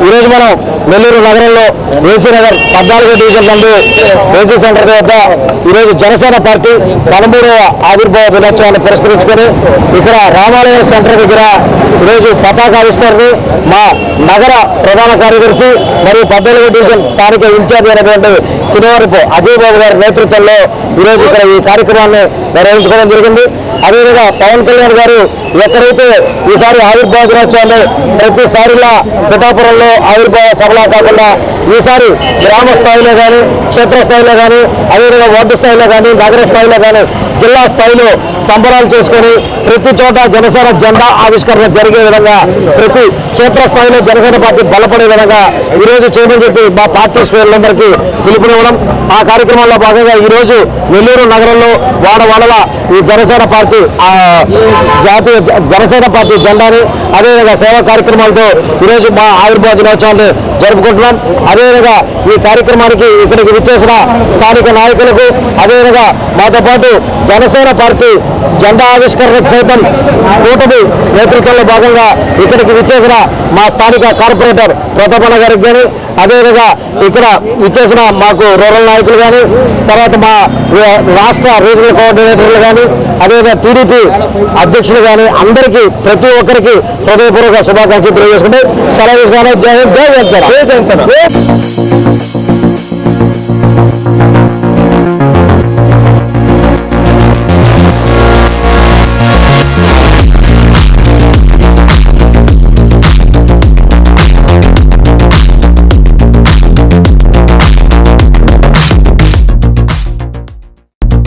ఈరోజు మనం నెల్లూరు నగరంలో ఏసీ నగర్ 14వ డివిజన్ నందు ఏసీ సెంటర్ వద్ద ఈరోజు జనసేన పార్టీ 13వ ఆవిర్భావ దినోత్సవాన్ని పురస్కరించుకొని ఇక్కడ రామాలయం సెంటర్ దగ్గర ఈరోజు పతాకావిష్కరణని మా నగర ప్రధాన కార్యదర్శి మరియు 14వ డివిజన్ స్థానిక ఇన్ఛార్జ్ అయినటువంటి సినివారపు అజయ్ బాబు గారి నేతృత్వంలో ఈరోజు ఇక్కడ ఈ కార్యక్రమాన్ని నిర్వహించుకోవడం జరిగింది. అదేవిధంగా పవన్ కళ్యాణ్ గారు ఎక్కడైతే ఈసారి ఆవిర్భావ దినోత్సవాన్ని ప్రతిసారిలా పిఠాపురంలో ఆవిర్భావ సభలా కాకుండా ఈసారి గ్రామ స్థాయిలో కానీ క్షేత్రస్థాయిలో కానీ అదేవిధంగా వార్డు స్థాయిలో కానీ నగర స్థాయిలో కానీ జిల్లా స్థాయిలో సంబరాలు చేసుకొని ప్రతి చోట జనసేన జెండా ఆవిష్కరణ జరిగే విధంగా ప్రతి క్షేత్రస్థాయిలో జనసేన పార్టీ బలపడే విధంగా ఈరోజు చేయమని చెప్పి మా పార్టీ శ్రేణులందరికీ పిలుపునివ్వడం. ఆ కార్యక్రమంలో భాగంగా ఈరోజు నెల్లూరు నగరంలో వాడవాడల ఈ జనసేన పార్టీ జాతీయ జనసేన పార్టీ జెండాని అదేవిధంగా సేవా కార్యక్రమాలతో ఈరోజు మా ఆవిర్భావ దినోత్సవాన్ని జరుపుకుంటున్నాం. అదేవిధంగా ఈ కార్యక్రమానికి ఇక్కడికి విచ్చేసిన స్థానిక నాయకులకు అదేవిధంగా మాతో పాటు జనసేన పార్టీ జెండా ఆవిష్కరణకు సైతం కూటమి నేతృత్వంలో భాగంగా ఇక్కడికి విచ్చేసిన మా స్థానిక కార్పొరేటర్ ప్రతాపన్న గారికి కానీ అదేవిధంగా ఇక్కడ విచ్చేసిన మాకు రూరల్ నాయకులు కానీ తర్వాత మా రాష్ట్ర రీజనల్ కోఆర్డినేటర్లు కానీ అదేవిధంగా టీడీపీ అధ్యక్షులు కానీ అందరికీ ప్రతి ఒక్కరికి హృదయపూర్వక శుభాకాంక్షలు తెలియజేసుకుంటే సెలవు. జై హింద్, జై జనసేన.